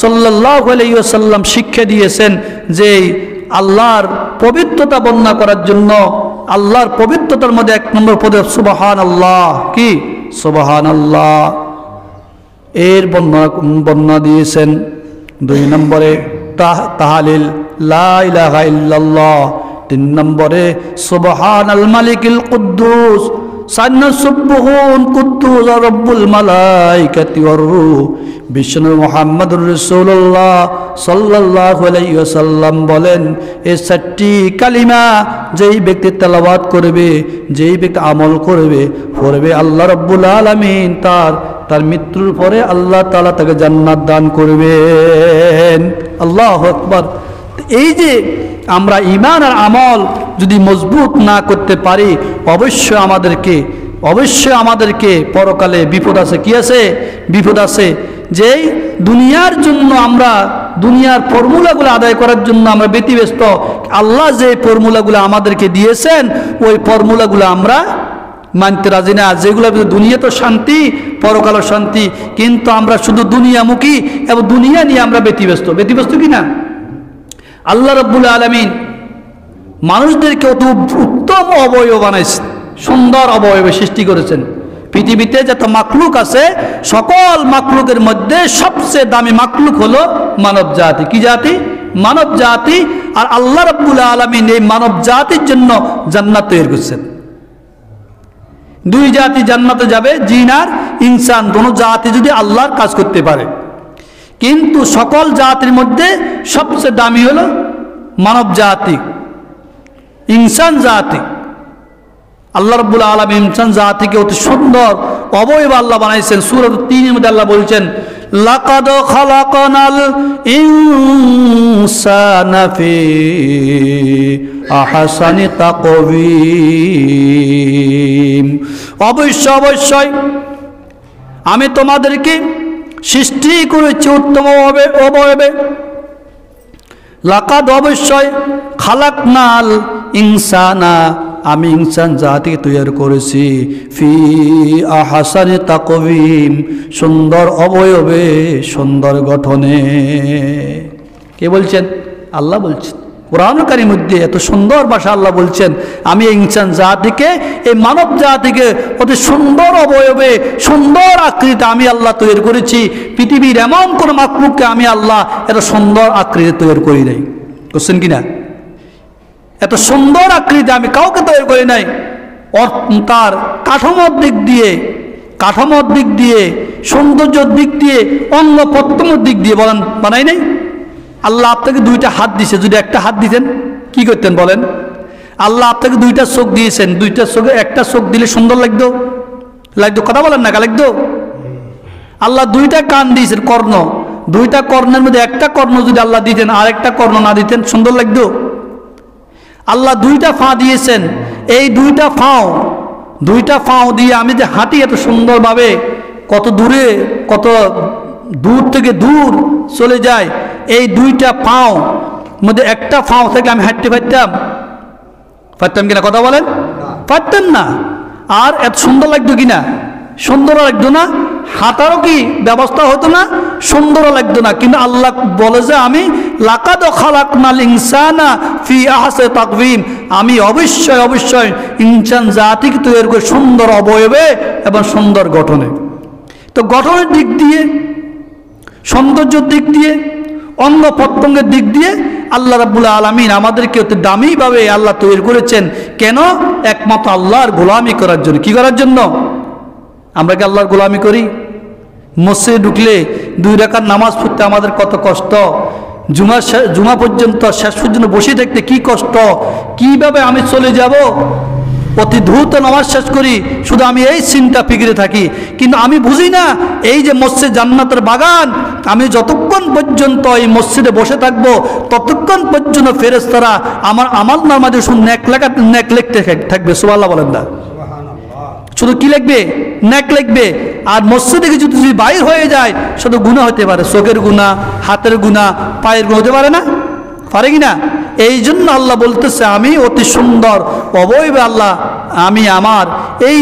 সাল্লাল্লাহু আলাইহি ওয়াসাল্লাম শিক্ষা দিয়েছেন যে আল্লাহর পবিত্রতা বর্ণনা করার জন্য আল্লাহর পবিত্রতার মধ্যে 1 নম্বর পদে সুবহানাল্লাহ, কি সুবহানাল্লাহ এর বর্ণনা দিয়েছেন। 2 নম্বরে তাহলিল লা ইলাহা ইল্লাল্লাহ, 3 নম্বরে সুবহানাল মালিকিল কুদ্দুস, সান্নাসুবহুন কুদ্দুস রব্বুল মালাইকাতি ওয়ার রূহ। বিষ্ণু মুহাম্মদুর রাসূলুল্লাহ সাল্লাল্লাহু আলাইহি ওয়াসাল্লাম বলেন, এই 7টি কালিমা যেই ব্যক্তি তেলাওয়াত করবে, যেই ব্যক্তি আমল করবে, পড়বে, আল্লাহ রাব্বুল আলামিন তার মৃত্যুর পরে আল্লাহ তাআলা তাকে জান্নাত দান করবেন। আল্লাহু আকবার। এই যে আমরা ঈমান আর আমল যদি মজবুত না করতে পারি, অবশ্যই আমাদেরকে পরকালে বিপদ আছে। কি আছে? বিপদ আছে। যেই দুনিয়ার জন্য আমরা দুনিয়ার ফর্মুলাগুলো আদায় করার জন্য আমরা ব্যতিব্যস্ত, আল্লাহ যে ফর্মুলাগুলো আমাদেরকে দিয়েছেন ওই ফর্মুলাগুলো আমরা মানতে রাজি না। যেগুলো দুনিয়া তো শান্তি, পরকালও শান্তি, কিন্তু আমরা শুধু দুনিয়ামুখী এবং দুনিয়া নিয়ে আমরা ব্যতিব্যস্ত কি না? আল্লাহ রাব্বুল আলামিন মানুষদেরকে অত উত্তম অবয়ব বানাইছেন, সুন্দর অবয়বে সৃষ্টি করেছেন। পৃথিবীতে যত মাখলুক আছে সকল মাখলুকের মধ্যে সবচেয়ে দামি মাখলুক হলো মানব জাতি। কি জাতি? মানব জাতি। আর আল্লাহ রাব্বুল আলামিন এই মানব জাতির জন্য জান্নাত তৈরি করছেন। 2 জাতি জান্নাতে যাবে, জিন আর ইনসান, দোনো জাতি যদি আল্লাহর কাজ করতে পারে। কিন্তু সকল জাতির মধ্যে সবচেয়ে দামি হলো মানব জাতি, ইনসান জাতি। আল্লাহ রাব্বুল আলামিন ইনসান জাতিকে অতি সুন্দর অবয়ব আল্লাহ বানাইছেন। সূরা 3 এর মধ্যে আল্লাহ বলছেন, লাকাদ খালাকনাল ইনসানা ফি আহসানি তাকওয়িম। অবশ্যই আমি তোমাদেরকে সৃষ্টি করেছি উত্তম অবয়বে। লাকাদ অবশ্যই, খালাকনাল ইনসানা আমি ইনসান জাতিকে তৈরি করেছি, ফি আহসানি তাকওয়িম সুন্দর অবয়বে, সুন্দর গঠনে। কে বলছেন? আল্লাহ বলছেন। কোরআনুল কারীমের মধ্যে এত সুন্দর ভাষা আল্লাহ বলছেন, আমি ইনসান জাতিকে, এই মানব জাতিকে অতি সুন্দর অবয়বে, সুন্দর আকৃতি আমি আল্লাহ তৈরি করেছি। পৃথিবীর এমন কোন মাখলুককে আমি আল্লাহ এত সুন্দর আকৃতি তৈরি করি নাই। বুঝছেন কিনা? এত সুন্দর আকৃতি আমি কাউকে তৈরি করি নাই। তার কাঠামোর দিক দিয়ে, সৌন্দর্যের দিক দিয়ে, অঙ্গ প্রত্যঙ্গের দিক দিয়ে বানাই নাই। আল্লাহ আপনাকে 2টা হাত দিয়েছে, যদি একটা হাত দিতেন কি করতেন বলেন? আল্লাহ আপনাকে 2টা চোখ দিয়েছেন, 2টা চোখে একটা চোখ দিলে সুন্দর লাগতো? কথা বলেন না, লাগতো? আল্লাহ 2টা কান দিয়েছেন, কর্ণ, 2টা কর্ণের মধ্যে একটা কর্ণ যদি আল্লাহ দিতেন আর একটা কর্ণ না দিতেন সুন্দর লাগতো? আল্লাহ 2টা পা দিয়েছেন, এই 2টা পাও দিয়ে আমি যে হাঁটি এত সুন্দরভাবে, কত দূর থেকে দূর চলে যায়। এই 2টা পাও মধ্যে একটা পাও থেকে আমি হাঁটতে পারতাম কিনা? কথা বলেন, পারতাম না। আর এত সুন্দর লাগতো কিনা? সুন্দর লাগতো না? হাঁটারও কি ব্যবস্থা হতো না, সুন্দরও লাগতো না। কিন্তু আল্লাহ বলে যে আমি লাকাদ খালাকনাল ইনসানা ফি আহসানি তাকওয়িম, আমি অবশ্যই অবশ্যই ইনসান জাতিকে তৈরি করে সুন্দর অবয়বে এবং সুন্দর গঠনে। তো গঠনের দিক দিয়ে, সৌন্দর্যের দিক দিয়ে, অঙ্গ প্রত্যঙ্গের দিক দিয়ে আল্লাহ রাব্বুল আলামিন আমাদেরকে অতি দামিভাবে আল্লাহ তৈরি করেছেন। কেন? একমাত্র আল্লাহর গোলামি করার জন্য। কি করার জন্য? আমরা কি আল্লাহর গোলামি করি? মসজিদে ঢুকলে 2 রাকাত নামাজ পড়তে আমাদের কত কষ্ট, জুমা পর্যন্ত শেষ পর্যন্ত বসে থাকতে কি কষ্ট, কিভাবে আমি চলে যাব, অতি দ্রুত নামাজ শেষ করি, শুধু আমি এই চিন্তা ফিকিরে থাকি। কিন্তু আমি বুঝি না এই যে মসজিদ জান্নাতের বাগান, আমি যতক্ষণ পর্যন্ত এই মসজিদে বসে থাকবো ততক্ষণ পর্যন্ত ফেরেশতারা আমার আমল নামাতে শুধু নেক লিখতে থাকবে। সুবহানাল্লাহ বলেন না? শুধু কি লিখবে? নেক লিখবে। আর মসজিদে কিছু যদি বাইর হয়ে যায় শুধু গুনাহ হতে পারে, চোখের গুনাহ, হাতের গুনাহ, পায়ের গুনাহ হতে পারে না? পারে কি না? এই জন্য আল্লাহ বলতেছে আমি অতি সুন্দর অবয়বে আল্লাহ আমি আমার এই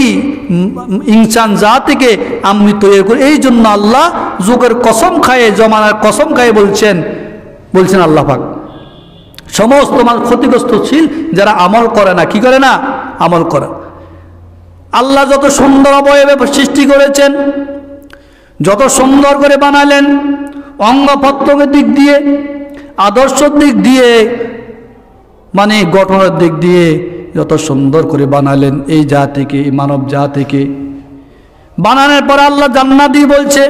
ইনসান জাতিকে আমি তৈরি করি। এই জন্য আল্লাহ যুগের কসম খায়ে, জমানার কসম খায়ে বলছেন আল্লাহ পাক সমস্ত মানুষ ক্ষতিগ্রস্ত ছিল যারা আমল করে না। কি করে না? আমল করে। আল্লাহ যত সুন্দর অবয়বে সৃষ্টি করেছেন, যত সুন্দর করে বানালেন, অঙ্গ প্রত্যঙ্গের দিক দিয়ে, আদর্শের দিক দিয়ে, মানে গঠনের দিক দিয়ে যত সুন্দর করে বানালেন এই জাতিকে, এই মানব জাতিকে। বানানোর পর আল্লাহ জান্নাতি বলছে,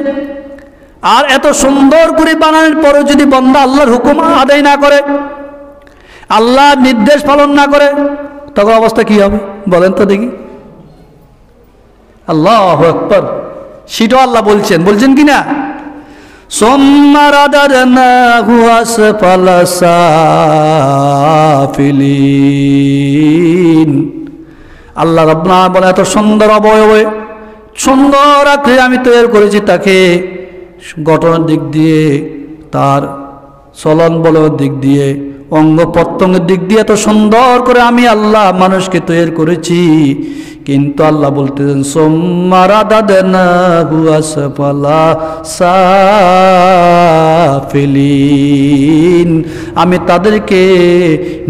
আর এত সুন্দর করে বানানোর পরে যদি বান্দা আল্লাহর হুকুম আদায় না করে, আল্লাহর নির্দেশ পালন না করে, তখন অবস্থা কি হবে বলেন তো দেখি? আল্লাহু আকবার। সেটাও আল্লাহ বলছেন কিনা? সুম্মা রাদাদনাহু আসফালা সাফিলিন। আল্লাহ রাব্বুল আলামিন বলে এত সুন্দর অবয়বে, সুন্দর আকৃতি আমি তৈরি করেছি তাকে, গঠনের দিক দিয়ে, তার চলন বলের দিক দিয়ে, অঙ্গ প্রত্যঙ্গের দিক দিয়ে এত সুন্দর করে আমি আল্লাহ মানুষকে তৈরি করেছি। কিন্তু আল্লাহ বলতেছেন সুম্মা রাদাদনাহু আসফালা সাফিলিন, আমি তাদেরকে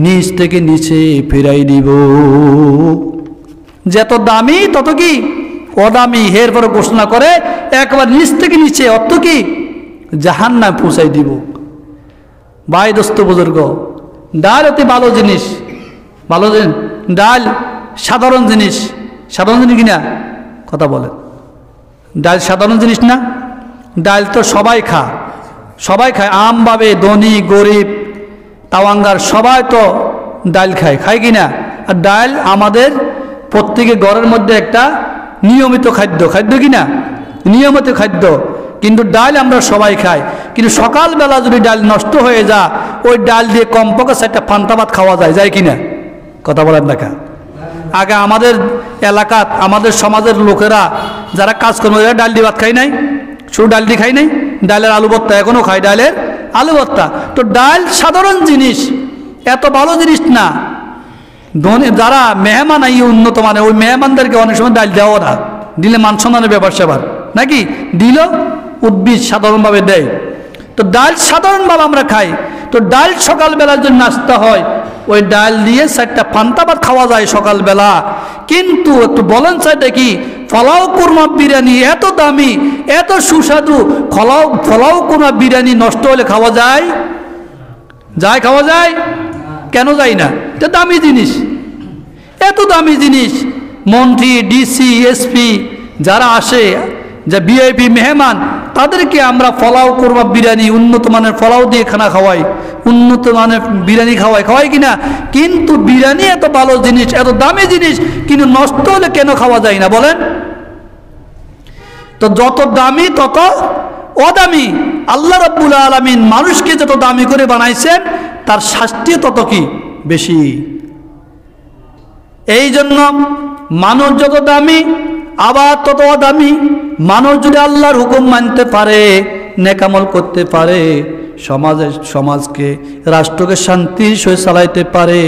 নিচ থেকে নিচে ফিরাই দিব। যত দামি তত কি অদামি, এরপরে ঘোষণা করে একবার নিচ থেকে নিচে, অর্থ কি জাহান্নামে পৌঁছাই দিব। ভাই দোস্ত বুজুর্গ, ডাল অতি ভালো জিনিস, ভালো জিনিস। ডাল সাধারণ জিনিস, সাধারণ জিনিস কিনা কথা বলেন? ডাল সাধারণ জিনিস না? ডাল তো সবাই খায়, আমভাবে ধনী গরিব তাওয়াঙ্গার সবাই তো ডাল খায় কিনা? আর ডাল আমাদের প্রত্যেকের ঘরের মধ্যে একটা নিয়মিত খাদ্য কিনা? নিয়মিত খাদ্য। কিন্তু ডাল আমরা সবাই খাই, কিন্তু সকালবেলা যদি ডাল নষ্ট হয়ে যায়, ওই ডাল দিয়ে কমপক্ষে 4টা পান্তা ভাত খাওয়া যায় কিনা? কথা বলেন দেখা। আগে আমাদের এলাকাত, আমাদের সমাজের লোকেরা যারা কাজ করবে ডাল দিয়ে ভাত খাই নাই, শুধু ডাল দিয়ে খাই নাই, ডালের আলু ভর্তা এখনও খাই, ডালের আলু ভর্তা। তো ডাল সাধারণ জিনিস, এত ভালো জিনিস না। যারা মেহমান এই উন্নত মানে, ওই মেহমানদেরকে অনেক সময় ডাল দেওয়া না, দিলে মান সম্মানের ব্যাপার সেবার নাকি, দিল উদ্ভিদ সাধারণভাবে দেয়। তো ডাল সাধারণভাবে আমরা খাই। তো ডাল সকালবেলার জন্য নাস্তা হয়, ওই ডাল দিয়ে 4টা পান্তা ভাত খাওয়া যায় সকালবেলা। কিন্তু একটু বলেন চাইটা কি, ফলাও কুরমা বিরিয়ানি এত দামি, এত সুস্বাদু, ফলাও কুরমা বিরিয়ানি নষ্ট হলে খাওয়া যায়? খাওয়া যায়? কেন যায় না? এটা দামি জিনিস, এত দামি জিনিস। মন্ত্রী, ডিসি, এসপি যারা আসে, যা ভিআইপি মেহমান, তাদেরকে আমরা ফলাও কুরমা বিরিয়ানি, উন্নত মানের ফলাও দিয়ে খানা খাওয়াই, উন্নত মানের বিরিয়ানি খাওয়াই কিনা? কিন্তু বিরিয়ানি এত ভালো জিনিস, এত দামি জিনিস, কিন্তু নষ্ট হলে কেন খাওয়া যায় না বলেন? তো যত দামি তত অদামি। আল্লাহ রাব্বুল আলামিন মানুষকে যত দামি করে বানাইছেন, তার শাস্তি তত কি বেশি। এই জন্য মানুষ যত দামি আবার তত অদামি। মানুষ যদি আল্লাহর হুকুম মানতে পারে, নেক আমল করতে পারে, সমাজকে রাষ্ট্রকে শান্তির সহিত চালাইতে পারে,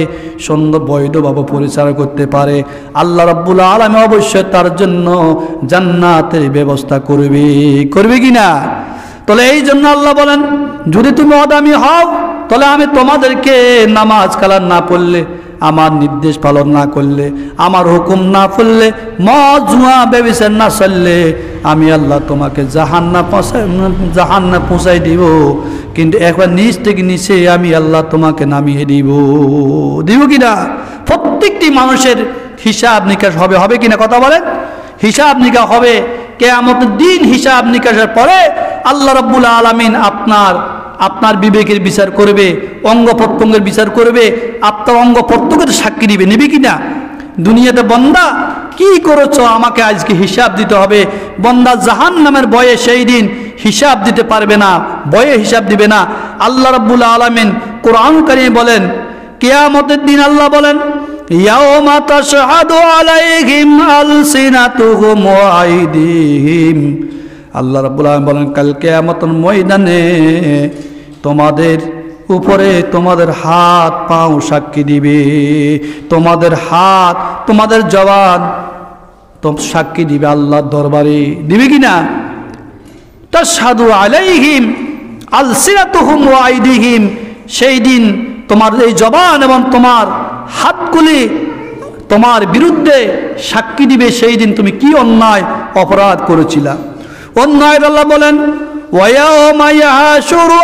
সুন্দর বৈধভাবে পরিচালনা করতে পারে, আল্লাহ রাব্বুল আলামিন অবশ্যই তার জন্য জান্নাতের ব্যবস্থা করবে কিনা? তাহলে এই জন্য আল্লাহ বলেন, যদি তুমি অদামি হও তাহলে আমি তোমাদেরকে নামাজ কালাম না পড়লে, আমার নির্দেশ পালন না করলে, আমার হুকুম না পড়লে, মদ জুয়া ব্যভিচার না চললে আমি আল্লাহ তোমাকে জাহান্নামে পৌঁছাই দিব। কিন্তু একবার নিচ থেকে নিচে আমি আল্লাহ তোমাকে নামিয়ে দিব কিনা? প্রত্যেকটি মানুষের হিসাব নিকাশ হবে কিনা? কথা বলেন। হিসাব নিকাশ হবে কিয়ামতের দিন। হিসাব নিকাশের পরে আল্লাহ রাব্বুল আলামিন আপনার বিবেকের বিচার করবে, অঙ্গ প্রত্যঙ্গের বিচার করবে, আপনার অঙ্গ প্রত্যঙ্গের সাক্ষী দিবে, নেবে কিনা? দুনিয়াতে বন্দা কি করেছ আমাকে আজকে হিসাব দিতে হবে। বন্দা জাহান্নামের ভয়ে সেই দিন হিসাব দিতে পারবে না, ভয়ে হিসাব দিবে না। আল্লাহ রাব্বুল আলামিন কোরআন কারীমে বলেন, কিয়ামতের দিন আল্লাহ বলেন, ইয়াউমা তাশহাদু আলাইহিম আলসিনাতুহুম ওয়া আইদিহিম। আল্লাহ রাব্বুল আলামিন বলেন, কাল কিয়ামতের ময়দানে তোমাদের উপরে তোমাদের হাত পাও সাক্ষী দিবে, তোমাদের হাত, তোমাদের জবান সাক্ষী দিবে আল্লাহর দরবারে, দিবে কিনা? তাশহাদু আলাইহিম আলসিনাতুহুম ওয়া আইদিহিম। সেই দিন তোমার এই জবান এবং তোমার হাতগুলি তোমার বিরুদ্ধে সাক্ষী দিবে, সেই দিন তুমি কি অন্যায় অপরাধ করেছিলা। অন্যায় আল্লাহ বলেন, ওয়ায়াউমা ইয়াহশুরু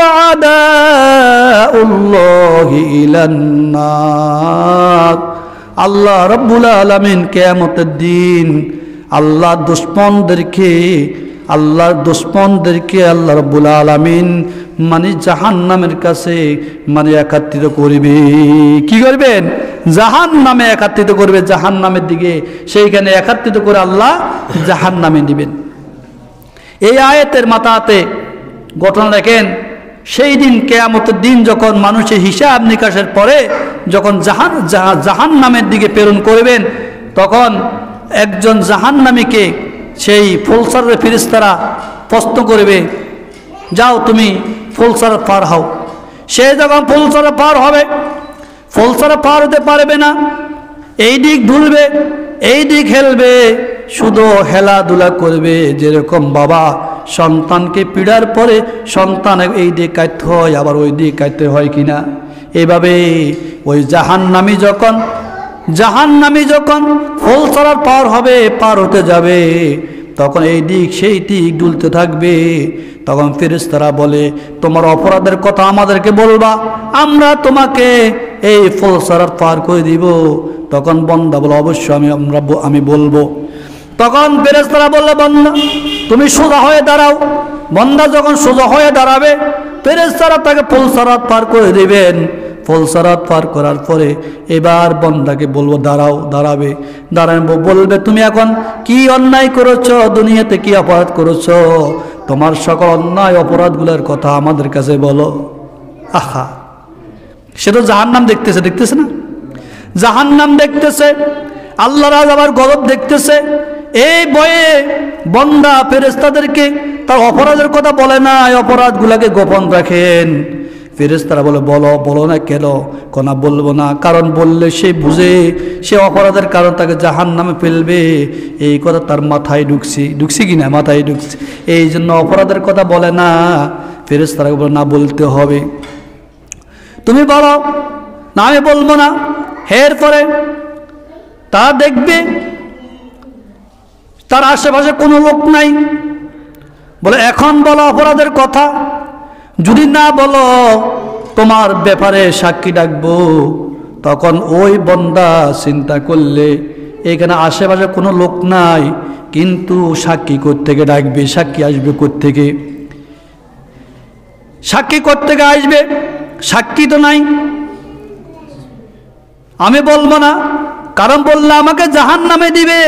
আদাউল্লাহি ইলান নার। আল্লাহ রাব্বুল আলামিন কিয়ামতের দিন আল্লাহর দুশমনদেরকে আল্লাহ রাব্বুল আলামিন মানে জাহান্নামের কাছে মানে একত্রিত করবে। কি করবেন? জাহান্নামে একত্রিত করবে, জাহান্নামের দিকে। সেইখানে একত্রিত করে আল্লাহ জাহান্নামে দিবেন। এই আয়াতের মাথাতে ঘটনা দেখেন, সেই দিন কিয়ামতের দিন যখন মানুষের হিসাব নিকাশের পরে যখন জাহান্নামের দিকে প্রেরণ করবেন, তখন একজন জাহান্নামীকে সেই ফুলসারের ফেরেশতারা প্রশ্ন করবে, যাও তুমি ফুলসার পার হও। সে যখন ফুলসারে পার হবে, ফুলসারে পার হতে পারবে না, এই দিক ঢুলবে, এই দিক হেলবে, শুধু খেলাধুলা করবে। যেরকম বাবা সন্তানকে পীড়ার পরে সন্তান এই দিক কাটতে হয়, আবার ওই দিক কাটতে হয় কিনা, এভাবে ওই জাহান্নামী যখন ফুলসারার পার হবে, পার হতে যাবে, তখন এই দিক সেই দিক ডুলতে থাকবে। তখন ফেরেশতারা বলে, তোমার অপরাধের কথা আমাদেরকে বলবা, আমরা তোমাকে এই ফুলসারার পার করে দিব। তখন বান্দা বলে, অবশ্যই আমি বলবো। তখন ফেরেশতারা বললে, বান্দা তুমি সোজা হয়ে দাঁড়াও। বান্দা যখন সোজা হয়ে দাঁড়াবে, ফেরেশতারা তাকে ফুলসারাত পার করে দিবেন। ফুলসারাত পার করার পরে এবার বান্দাকে বলবো, দাঁড়াবে। বলবে, তুমি এখন কি অন্যায় করেছো, দুনিয়াতে কি অপরাধ করেছো, তোমার সকল অন্যায় অপরাধগুলোর কথা আমাদের কাছে বলো। আহা, সে তো জাহান্নাম দেখতেছে না? জাহান্নাম দেখতেছে, আল্লাহর আযাবের গজব দেখতেছে। এই ভয়ে বান্দা ফেরেশতাদেরকে তার অপরাধের কথা বলে না, অপরাধগুলোকে গোপন রাখেন। ফেরেশতারা বলে, বলো না কেন? কোনা বলবো না, কারণ বললে সে বুঝে সে অপরাধের কারণ তাকে জাহান্নামে ফেলবে। এই কথা তার মাথায় ঢুকছে কিনা? মাথায় ঢুকছে, এই জন্য অপরাধের কথা বলে না। ফেরেশতারা বলে, না বলতে হবে, তুমি বলো না। আমি বলবো না। এরপরে তা দেখবে তার আশেপাশে কোনো লোক নাই। বলে, এখন বলো অপরাধের কথা, যদি না বলো তোমার ব্যাপারে সাক্ষী ডাকবো। তখন ওই বান্দা চিন্তা করলে, এখানে আশেপাশে কোনো লোক নাই, কিন্তু সাক্ষী কোত্থেকে ডাকবে? সাক্ষী আসবে কোত্থেকে? সাক্ষী কোত্থেকে আসবে? সাক্ষী তো নাই। আমি বলবো না, কারণ বললে আমাকে জাহান্নামে দিবে,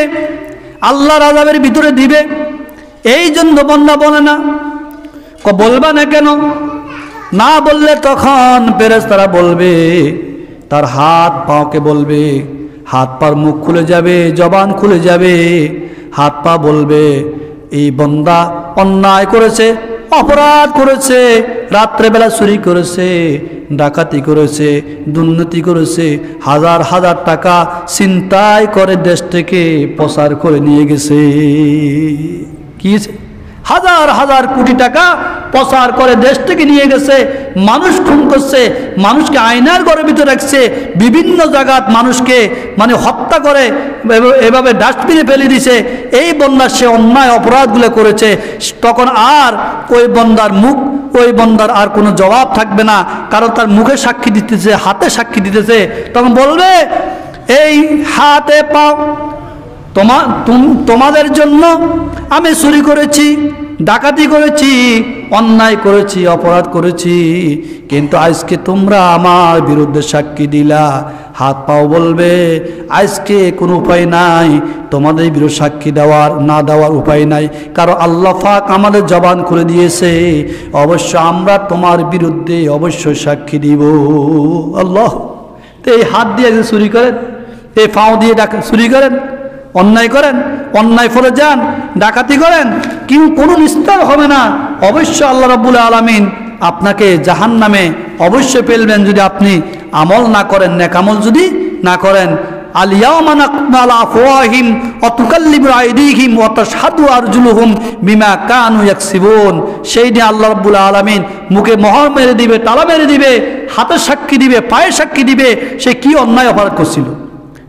আল্লাহর আযাবের ভিতরে দিবে। এই জন্য বান্দা বলে না। বলবা না কেন? না বললে তখন ফেরেশতারা বলবে, তার হাত পাকে বলবে, হাত পার মুখ খুলে যাবে, জবান খুলে যাবে। হাত পা বলবে, এই বান্দা অন্যায় করেছে, অপরাধ করেছে, রাত্রেবেলা চুরি করেছে, ডাকাতি করেছে, দুর্নীতি করেছে, হাজার হাজার টাকা ছিনতাই করে দেশ থেকে প্রচার করে নিয়ে গেছে। কি হাজার হাজার কোটি টাকা প্রচার করে দেশ থেকে নিয়ে গেছে, মানুষ খুন করছে, মানুষকে আয়নার ঘরের ভিতরে রাখছে, বিভিন্ন জায়গাত মানুষকে মানে হত্যা করে এভাবে ডাস্টবিনে ফেলে দিছে। এই বন্দার সে অন্যায় অপরাধগুলো করেছে, তখন আর ওই বন্দার আর কোনো জবাব থাকবে না, কারণ তার মুখে সাক্ষী দিতেছে, হাতে সাক্ষী দিতেছে। তখন বলবে এই হাতে পাও তোমাদের জন্য আমি চুরি করেছি, ডাকাতি করেছি, অন্যায় করেছি, অপরাধ করেছি, কিন্তু আজকে তোমরা আমার বিরুদ্ধে সাক্ষী দিলা। হাত পাও বলবে আজকে কোনো উপায় নাই, তোমাদের বিরুদ্ধে সাক্ষী না দেওয়ার উপায় নাই, কারণ আল্লাহ পাক আমাদের জবান খুলে দিয়েছে, অবশ্য আমরা তোমার বিরুদ্ধে অবশ্যই সাক্ষী দিব। আল্লাহ, তো এই হাত দিয়ে চুরি করেন, এই পাও দিয়ে চুরি করেন, অন্যায় করেন, অন্যায় ফলে যান, ডাকাতি করেন, কিন্তু কোনো নিস্তার হবে না। অবশ্যই আল্লাহ রাব্বুল আলামিন আপনাকে জাহান্নামে অবশ্যই ফেলবেন যদি আপনি আমল না করেন, নেক আমল যদি না করেন। আল-ইয়াওমা নাখতিমু আলা আফওয়াহিম ওয়া তুকাল্লিমুনা আইদিহিম ওয়া তাশহাদু আরজুলুহুম বিমা কানু ইয়াকসিবুন। সেই দিন আল্লাহ রাব্বুল আলামিন মুখে মোহর মেরে দিবে, তালা মেরে দিবে, হাতে সাক্ষী দিবে, পায়ে সাক্ষী দিবে সে কি অন্যায় অপরাধ করছিল।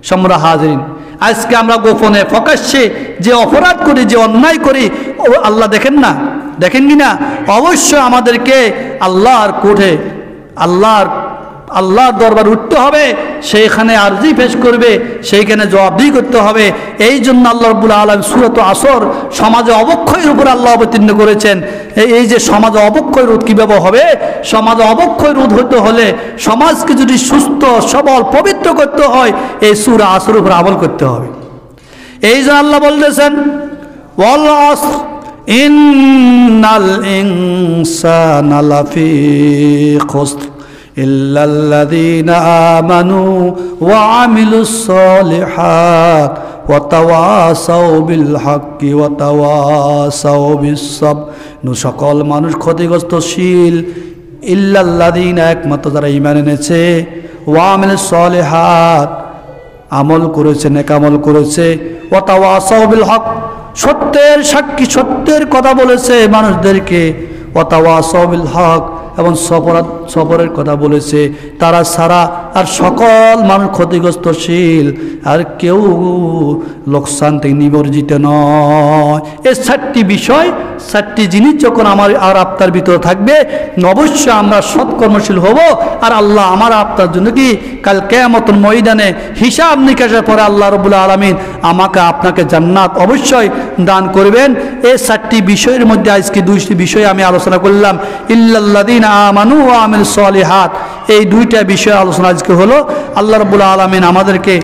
সম্মানিত হাজিরিন, আজকে আমরা গোপনে প্রকাশ্যে যে অপরাধ করি, যে অন্যায় করি, আল্লাহ দেখেন না? দেখেন কি না? অবশ্যই আমাদেরকে আল্লাহর কোর্টে আল্লাহর দরবার উঠতে হবে, সেইখানে আরজি পেশ করবে, সেইখানে জবাবদিহি করতে হবে। এই জন্য আল্লাহ রাব্বুল আলামিন সূরাত আসর সমাজে অবক্ষয়ের উপর আল্লাহ অবতীর্ণ করেছেন। এই যে সমাজে অবক্ষয় রোধ কীভাবে হবে, সমাজে অবক্ষয় রোধ হতে হলে, সমাজকে যদি সুস্থ সবল পবিত্র করতে হয়, এই সূরা আসর উপর আমল করতে হবে। এই জন্য আল্লাহ বলতেছেন ওয়াল আসর ইন্নাল ইনসানা লাফি খুসর ইল্লাল্লাযীনা আমানু ওয়া আমিলুস সালিহাত ওয়া তাওয়াসাউ বিল হাক্কি ওয়া তাওয়াসাউ বিস সাবর। সকল মানুষ ক্ষতিগ্রস্তশীল, ইল্লাল্লাযীনা একমাত্র যারা ঈমান এনেছে, ওয়া আমিলুস সালিহাত আমল করেছে, নেক আমল করেছে, ওয়া তাওয়াসাউ বিল হক সত্যের সাক্ষী, সত্যের কথা বলেছে মানুষদেরকে, ওয়া তাওয়াসাউ বিল হক এবং সবরের কথা বলেছে, তারা ছাড়া আর সকল মানুষ ক্ষতিগ্রস্তশীল, আর কেউ লোকসান থেকে নিবর্জিত নয়। এই 4টি বিষয়, 4টি জিনিস যখন আমার আর আপনার ভিতরে থাকবে, অবশ্যই আমরা সৎকর্মশীল হব। আর আল্লাহ আমার আপনার জন্য কি কাল কিয়ামতের ময়দানে হিসাব নিকাশের পরে আল্লাহ রাব্বুল আলামিন আমাকে আপনাকে জান্নাত অবশ্যই দান করবেন। এই 4টি বিষয়ের মধ্যে আজকে 2টি বিষয় আমি আলোচনা করলাম, ইল্লাল্লাযীনা আমানু ওয়া আমিলুস সালিহাত। এই 2টা বিষয় আলোচনা আজকে হলো। আল্লাহ রাব্বুল আলামিন আমাদেরকে